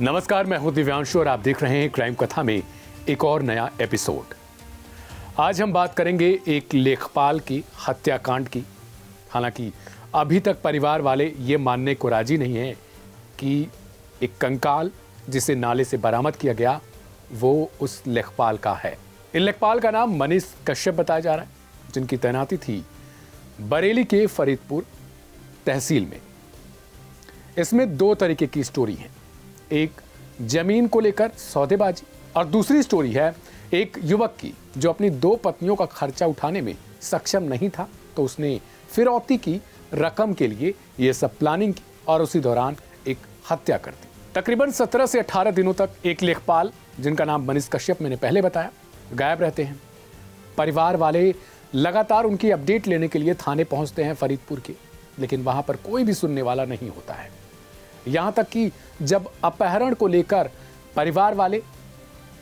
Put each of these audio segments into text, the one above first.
नमस्कार, मैं हूं दिव्यांशु और आप देख रहे हैं क्राइम कथा में एक और नया एपिसोड। आज हम बात करेंगे एक लेखपाल की हत्याकांड की। हालांकि अभी तक परिवार वाले ये मानने को राजी नहीं हैं कि एक कंकाल जिसे नाले से बरामद किया गया वो उस लेखपाल का है। इन लेखपाल का नाम मनीष कश्यप बताया जा रहा है, जिनकी तैनाती थी बरेली के फरीदपुर तहसील में। इसमें दो तरीके की स्टोरी है, एक जमीन को लेकर सौदेबाजी और दूसरी स्टोरी है एक युवक की जो अपनी दो पत्नियों का खर्चा उठाने में सक्षम नहीं था, तो उसने फिरौती की रकम के लिए ये सब प्लानिंग की और उसी दौरान एक हत्या कर दी। तकरीबन 17 से 18 दिनों तक एक लेखपाल जिनका नाम मनीष कश्यप मैंने पहले बताया गायब रहते हैं। परिवार वाले लगातार उनकी अपडेट लेने के लिए थाने पहुंचते हैं फरीदपुर के, लेकिन वहां पर कोई भी सुनने वाला नहीं होता है। यहां तक कि जब अपहरण को लेकर परिवार वाले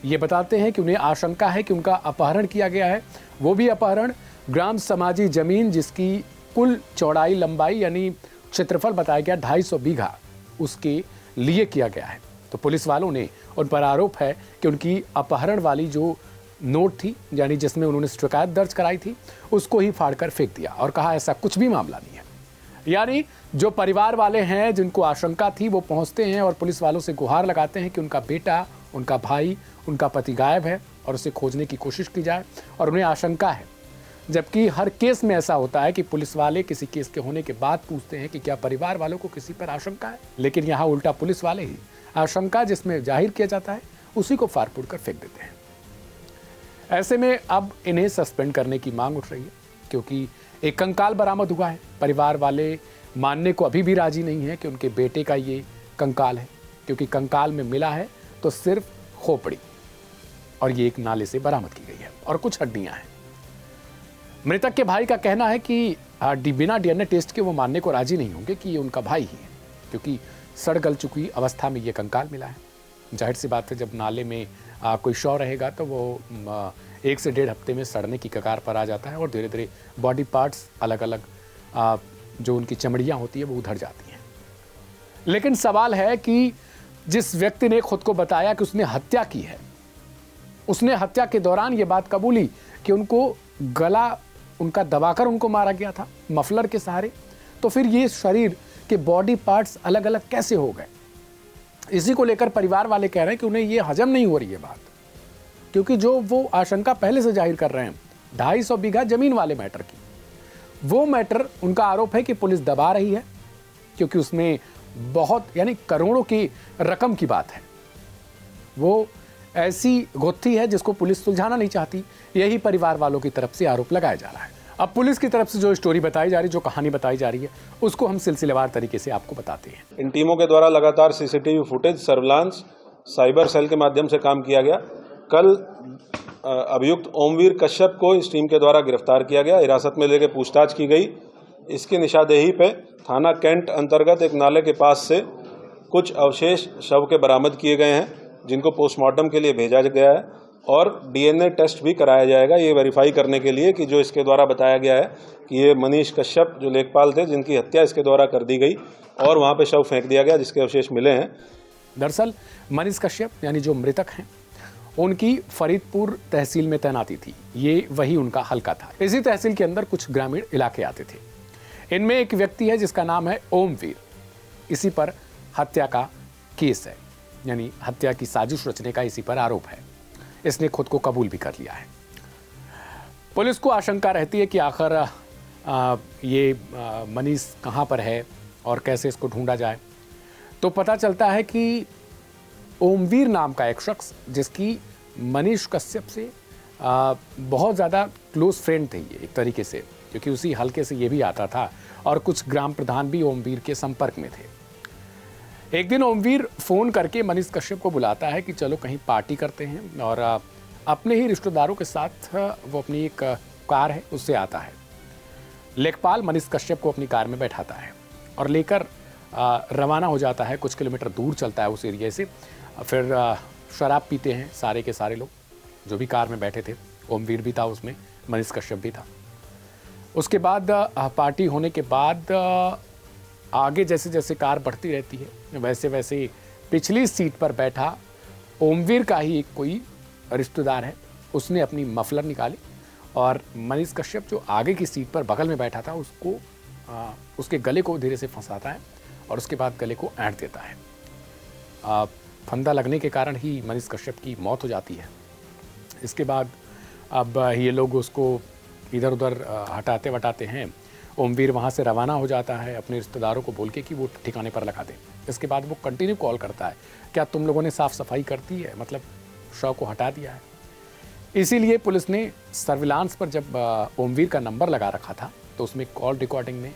ये बताते हैं कि उन्हें आशंका है कि उनका अपहरण किया गया है, वो भी अपहरण ग्राम समाजी जमीन जिसकी कुल चौड़ाई लंबाई यानी क्षेत्रफल बताया गया 250 बीघा, उसके लिए किया गया है, तो पुलिस वालों ने उन पर आरोप है कि उनकी अपहरण वाली जो नोट थी यानी जिसमें उन्होंने शिकायत दर्ज कराई थी उसको ही फाड़कर फेंक दिया और कहा ऐसा कुछ भी मामला नहीं है। यानी जो परिवार वाले हैं जिनको आशंका थी वो पहुंचते हैं और पुलिस वालों से गुहार लगाते हैं कि उनका बेटा, उनका भाई, उनका पति गायब है और उसे खोजने की कोशिश की जाए और उन्हें आशंका है। जबकि हर केस में ऐसा होता है कि पुलिस वाले किसी केस के होने के बाद पूछते हैं कि क्या परिवार वालों को किसी पर आशंका है, लेकिन यहाँ उल्टा पुलिस वाले ही आशंका जिसमें जाहिर किया जाता है उसी को फाड़ फूड़ कर फेंक देते हैं। ऐसे में अब इन्हें सस्पेंड करने की मांग उठ रही है क्योंकि एक कंकाल बरामद हुआ है। परिवार वाले मानने को अभी भी राजी नहीं है कि उनके बेटे का ये कंकाल है, क्योंकि कंकाल में मिला है तो सिर्फ खोपड़ी और ये एक नाले से बरामद की गई है और कुछ हड्डियां हैं। मृतक के भाई का कहना है कि बिना डीएनए टेस्ट के वो मानने को राजी नहीं होंगे कि ये उनका भाई ही है, क्योंकि सड़ गल चुकी अवस्था में ये कंकाल मिला है। जाहिर सी बात है, जब नाले में कोई शव रहेगा तो वो 1 से 1.5 हफ्ते में सड़ने की कगार पर आ जाता है और धीरे धीरे बॉडी पार्ट्स अलग अलग जो उनकी चमड़ियाँ होती है वो उधड़ जाती हैं। लेकिन सवाल है कि जिस व्यक्ति ने खुद को बताया कि उसने हत्या की है, उसने हत्या के दौरान ये बात कबूली कि उनको गला उनका दबाकर उनको मारा गया था मफलर के सहारे, तो फिर ये शरीर के बॉडी पार्ट्स अलग अलग कैसे हो गए? इसी को लेकर परिवार वाले कह रहे हैं कि उन्हें ये हजम नहीं हो रही है बात, क्योंकि जो वो आशंका पहले से जाहिर कर रहे हैं 250 बीघा जमीन वाले मैटर की, वो मैटर उनका आरोप है कि पुलिस दबा रही है, क्योंकि उसमें बहुत यानी करोड़ों की रकम की बात है। वो ऐसी गुत्थी है जिसको पुलिस सुलझाना नहीं चाहती, यही परिवार वालों की तरफ से आरोप लगाया जा रहा है। अब पुलिस की तरफ से जो स्टोरी बताई जा रही है, जो कहानी बताई जा रही है, उसको हम सिलसिलेवार तरीके से आपको बताते हैं। इन टीमों के द्वारा लगातार CCTV footage, surveillance, cyber cell के माध्यम से काम किया गया। कल अभियुक्त ओमवीर कश्यप को इस टीम के द्वारा गिरफ्तार किया गया, हिरासत में लेकर पूछताछ की गई। इसकी निशानदेही पे थाना कैंट अंतर्गत एक नाले के पास से कुछ अवशेष शव के बरामद किए गए हैं, जिनको पोस्टमार्टम के लिए भेजा गया है और डीएनए टेस्ट भी कराया जाएगा, ये वेरीफाई करने के लिए कि जो इसके द्वारा बताया गया है कि ये मनीष कश्यप जो लेखपाल थे जिनकी हत्या इसके द्वारा कर दी गई और वहाँ पे शव फेंक दिया गया जिसके अवशेष मिले हैं। दरअसल मनीष कश्यप यानी जो मृतक हैं उनकी फरीदपुर तहसील में तैनाती थी, ये वही उनका हलका था। इसी तहसील के अंदर कुछ ग्रामीण इलाके आते थे। इनमें एक व्यक्ति है जिसका नाम है ओमवीर, इसी पर हत्या का केस है, यानी हत्या की साजिश रचने का इसी पर आरोप है। इसने खुद को कबूल भी कर लिया है। पुलिस को आशंका रहती है कि आखिर ये मनीष कहाँ पर है और कैसे इसको ढूंढा जाए। तो पता चलता है कि ओमवीर नाम का एक शख्स जिसकी मनीष कश्यप से बहुत ज़्यादा क्लोज फ्रेंड थे ये एक तरीके से, क्योंकि उसी हल्के से ये भी आता था और कुछ ग्राम प्रधान भी ओमवीर के संपर्क में थे। एक दिन ओमवीर फ़ोन करके मनीष कश्यप को बुलाता है कि चलो कहीं पार्टी करते हैं, और अपने ही रिश्तेदारों के साथ वो अपनी एक कार है उससे आता है। लेखपाल मनीष कश्यप को अपनी कार में बैठाता है और लेकर रवाना हो जाता है। कुछ किलोमीटर दूर चलता है उस एरिया से। फिर शराब पीते हैं सारे के सारे लोग जो भी कार में बैठे थे। ओमवीर भी था उसमें, मनीष कश्यप भी था। उसके बाद पार्टी होने के बाद आगे जैसे जैसे कार बढ़ती रहती है वैसे वैसे पिछली सीट पर बैठा ओमवीर का ही एक कोई रिश्तेदार है, उसने अपनी मफलर निकाली और मनीष कश्यप जो आगे की सीट पर बगल में बैठा था उसको उसके गले को धीरे से फंसाता है और उसके बाद गले को ऐंठ देता है। फंदा लगने के कारण ही मनीष कश्यप की मौत हो जाती है। इसके बाद अब ये लोग उसको इधर उधर हटाते वटाते हैं। ओमवीर वहाँ से रवाना हो जाता है अपने रिश्तेदारों को बोल के कि वो ठिकाने पर लगा दें। इसके बाद वो कंटिन्यू कॉल करता है, क्या तुम लोगों ने साफ़ सफाई कर दी है, मतलब शव को हटा दिया है। इसीलिए पुलिस ने सर्विलांस पर जब ओमवीर का नंबर लगा रखा था तो उसमें कॉल रिकॉर्डिंग में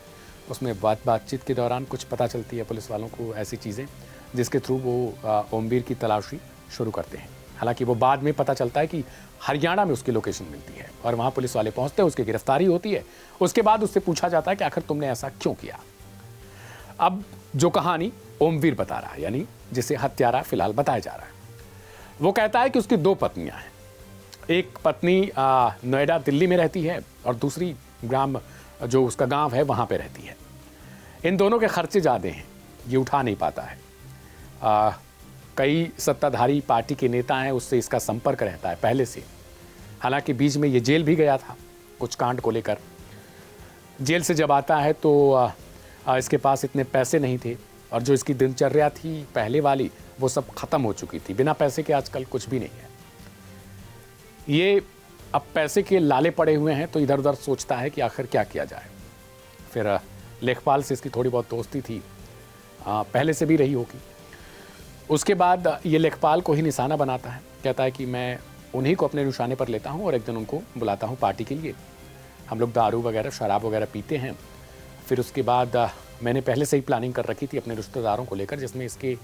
उसमें बातचीत के दौरान कुछ पता चलती है पुलिस वालों को ऐसी चीज़ें जिसके थ्रू वो ओमवीर की तलाशी शुरू करते हैं। हालांकि वो बाद में पता चलता है कि हरियाणा में उसकी लोकेशन मिलती है और वहाँ पुलिस वाले पहुँचते हैं, उसकी गिरफ्तारी होती है। उसके बाद उससे पूछा जाता है कि आखिर तुमने ऐसा क्यों किया। अब जो कहानी ओमवीर बता रहा है, यानी जिसे हत्यारा फिलहाल बताया जा रहा है, वो कहता है कि उसकी 2 पत्नियां हैं। एक पत्नी नोएडा दिल्ली में रहती है और दूसरी ग्राम जो उसका गांव है वहाँ पे रहती है। इन दोनों के खर्चे ज़्यादा हैं, ये उठा नहीं पाता है। कई सत्ताधारी पार्टी के नेता हैं, उससे इसका संपर्क रहता है पहले से। हालांकि बीच में ये जेल भी गया था कुछ कांड को लेकर। जेल से जब आता है तो इसके पास इतने पैसे नहीं थे और जो इसकी दिनचर्या थी पहले वाली वो सब ख़त्म हो चुकी थी। बिना पैसे के आजकल कुछ भी नहीं है। ये अब पैसे के लाले पड़े हुए हैं तो इधर उधर सोचता है कि आखिर क्या किया जाए। फिर लेखपाल से इसकी थोड़ी बहुत दोस्ती थी, पहले से भी रही होगी। उसके बाद ये लेखपाल को ही निशाना बनाता है, कहता है कि मैं उन्हीं को अपने निशाने पर लेता हूँ और एक दिन उनको बुलाता हूँ पार्टी के लिए। हम लोग दारू वगैरह शराब वगैरह पीते हैं। फिर उसके बाद मैंने पहले से ही प्लानिंग कर रखी थी अपने रिश्तेदारों को लेकर, जिसमें इसके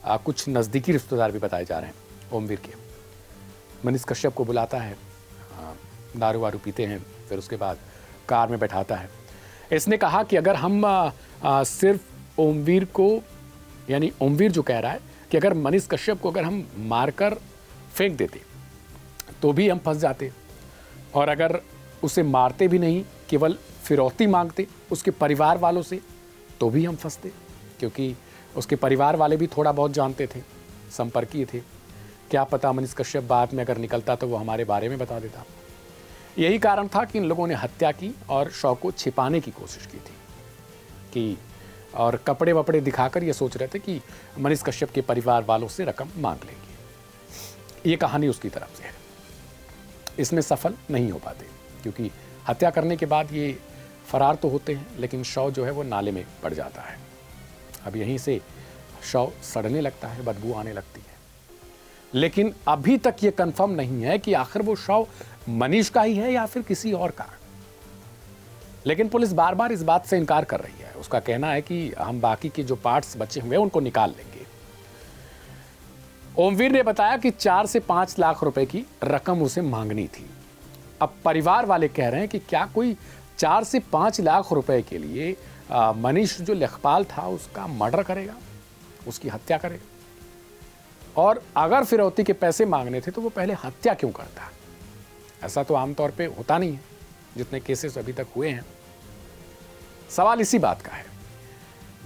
कुछ नज़दीकी रिश्तेदार भी बताए जा रहे हैं ओमवीर के। मनीष कश्यप को बुलाता है, दारू वारू पीते हैं, फिर उसके बाद कार में बैठाता है। इसने कहा कि अगर हम सिर्फ ओमवीर को, यानी ओमवीर जो कह रहा है कि अगर मनीष कश्यप को अगर हम मारकर फेंक देते तो भी हम फंस जाते, और अगर उसे मारते भी नहीं, केवल फिरौती मांगते उसके परिवार वालों से, तो भी हम फंसते, क्योंकि उसके परिवार वाले भी थोड़ा बहुत जानते थे, संपर्कीय थे। क्या पता मनीष कश्यप बाद में अगर निकलता तो वो हमारे बारे में बता देता। यही कारण था कि इन लोगों ने हत्या की और शव को छिपाने की कोशिश की थी कि, और कपड़े वपड़े दिखाकर ये सोच रहे थे कि मनीष कश्यप के परिवार वालों से रकम मांग लेंगे। ये कहानी उसकी तरफ से है। इसमें सफल नहीं हो पाते क्योंकि हत्या करने के बाद ये फरार तो होते हैं, लेकिन शव जो है वो नाले में पड़ जाता है। अब यहीं से शव सड़ने लगता है, बदबू आने लगती है। लेकिन अभी तक ये कंफर्म नहीं है कि आखिर वो शव मनीष का ही है या फिर किसी और का। लेकिन पुलिस बार बार इस बात से इनकार कर रही है। उसका कहना है कि हम बाकी के जो पार्ट्स बचे हुए हैं उनको निकाल लेंगे। ओमवीर ने बताया कि 4 से 5 लाख रुपए की रकम उसे मांगनी थी। अब परिवार वाले कह रहे हैं कि क्या कोई 4 से 5 लाख रुपए के लिए मनीष जो लेखपाल था उसका मर्डर करेगा, उसकी हत्या करेगा? और अगर फिरौती के पैसे मांगने थे तो वो पहले हत्या क्यों करता? ऐसा तो आमतौर पे होता नहीं है, जितने केसेस अभी तक हुए हैं। सवाल इसी बात का है।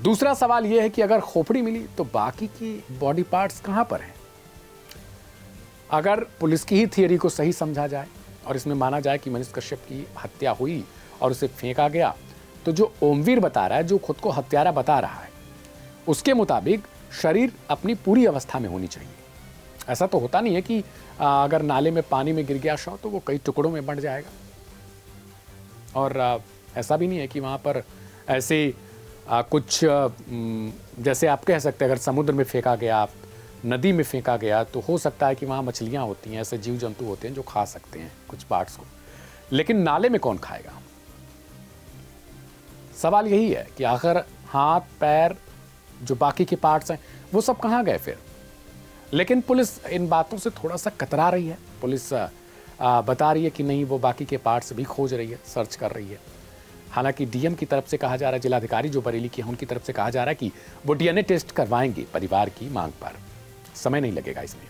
दूसरा सवाल यह है कि अगर खोपड़ी मिली तो बाकी की बॉडी पार्ट्स कहां पर हैं? अगर पुलिस की ही थियरी को सही समझा जाए और इसमें माना जाए कि मनीष कश्यप की हत्या हुई और उसे फेंका गया, तो जो ओमवीर बता रहा है, जो खुद को हत्यारा बता रहा है, उसके मुताबिक शरीर अपनी पूरी अवस्था में होनी चाहिए। ऐसा तो होता नहीं है कि अगर नाले में पानी में गिर गया शव तो वो कई टुकड़ों में बंट जाएगा। और ऐसा भी नहीं है कि वहाँ पर ऐसे कुछ जैसे आप कह सकते हैं अगर समुद्र में फेंका गया, नदी में फेंका गया, तो हो सकता है कि वहाँ मछलियाँ होती हैं, ऐसे जीव जंतु होते हैं जो खा सकते हैं कुछ पार्ट्स को। लेकिन नाले में कौन खाएगा? सवाल यही है कि आखिर हाथ पैर जो बाकी के पार्ट्स हैं वो सब कहाँ गए फिर? लेकिन पुलिस इन बातों से थोड़ा सा कतरा रही है। पुलिस बता रही है कि नहीं, वो बाकी के पार्ट्स भी खोज रही है, सर्च कर रही है। हालांकि डीएम की तरफ से कहा जा रहा है, जिलाधिकारी जो बरेली के हैं उनकी तरफ से कहा जा रहा है कि वो डीएनए टेस्ट करवाएंगे परिवार की मांग पर। समय नहीं लगेगा इसमें।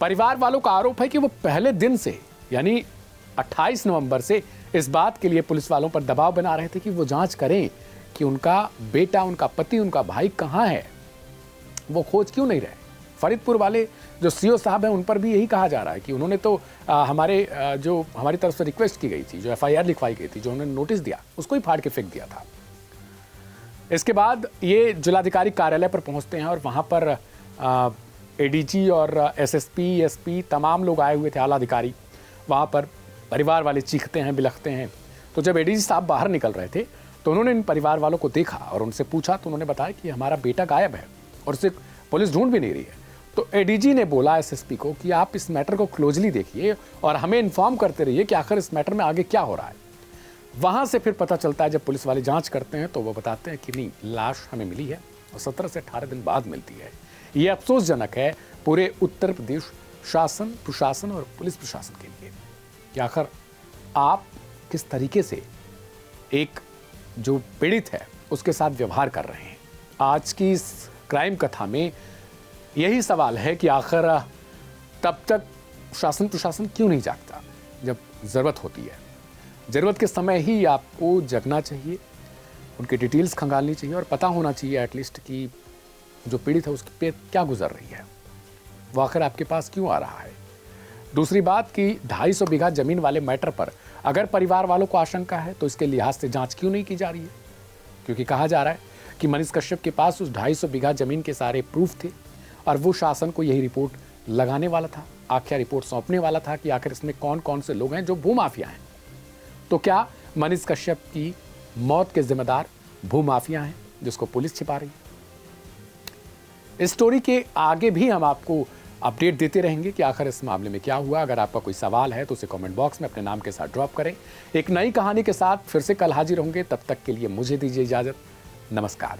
परिवार वालों का आरोप है कि वो पहले दिन से, यानी 28 नवंबर से इस बात के लिए पुलिस वालों पर दबाव बना रहे थे कि वो जांच करें कि उनका बेटा, उनका पति, उनका भाई कहाँ है। वो खोज क्यों नहीं रहे? फरीदपुर वाले जो सीओ साहब हैं उन पर भी यही कहा जा रहा है कि उन्होंने तो जो हमारी तरफ से रिक्वेस्ट की गई थी, जो एफआईआर लिखवाई गई थी, जो उन्होंने नोटिस दिया, उसको ही फाड़ के फेंक दिया था। इसके बाद ये जिलाधिकारी कार्यालय पर पहुंचते हैं और वहां पर एडीजी और एसएसपी, एसपी तमाम लोग आए हुए थे, आला अधिकारी। वहां पर परिवार वाले चीखते हैं, बिलखते हैं। तो जब एडीजी साहब बाहर निकल रहे थे तो उन्होंने इन परिवार वालों को देखा और उनसे पूछा, तो उन्होंने बताया कि हमारा बेटा गायब है और उसे पुलिस ढूंढ भी नहीं रही है। तो एडीजी ने बोला एसएसपी को कि आप इस मैटर को क्लोजली देखिए और हमें इन्फॉर्म करते रहिए कि आखिर इस मैटर में आगे क्या हो रहा है। वहां से फिर पता चलता है, जब पुलिस वाले जांच करते हैं तो वो बताते हैं कि नहीं, लाश हमें मिली है और 17 से 18 दिन बाद मिलती है। ये अफसोसजनक है पूरे उत्तर प्रदेश शासन, प्रशासन और पुलिस प्रशासन के लिए कि आखिर आप किस तरीके से एक जो पीड़ित है उसके साथ व्यवहार कर रहे हैं। आज की इस क्राइम कथा में यही सवाल है कि आखिर तब तक शासन प्रशासन क्यों नहीं जागता जब ज़रूरत होती है। ज़रूरत के समय ही आपको जगना चाहिए, उनकी डिटेल्स खंगालनी चाहिए और पता होना चाहिए एटलीस्ट कि जो पीड़ित है उसकी पे क्या गुजर रही है, वो आखिर आपके पास क्यों आ रहा है। दूसरी बात कि 250 बीघा जमीन वाले मैटर पर अगर परिवार वालों को आशंका है तो इसके लिहाज से जांच क्यों नहीं की जा रही है? क्योंकि कहा जा रहा है कि मनीष कश्यप के पास उस 250 बीघा जमीन के सारे प्रूफ थे और वो शासन को यही रिपोर्ट लगाने वाला था, आखिर रिपोर्ट सौंपने वाला था कि आखिर इसमें कौन कौन से लोग हैं जो भूमाफिया हैं। तो क्या मनीष कश्यप की मौत के जिम्मेदार भूमाफिया हैं जिसको पुलिस छिपा रही है? इस स्टोरी के आगे भी हम आपको अपडेट देते रहेंगे कि आखिर इस मामले में क्या हुआ। अगर आपका कोई सवाल है तो उसे कमेंट बॉक्स में अपने नाम के साथ ड्रॉप करें। एक नई कहानी के साथ फिर से कल हाजिर होंगे, तब तक के लिए मुझे दीजिए इजाजत। नमस्कार।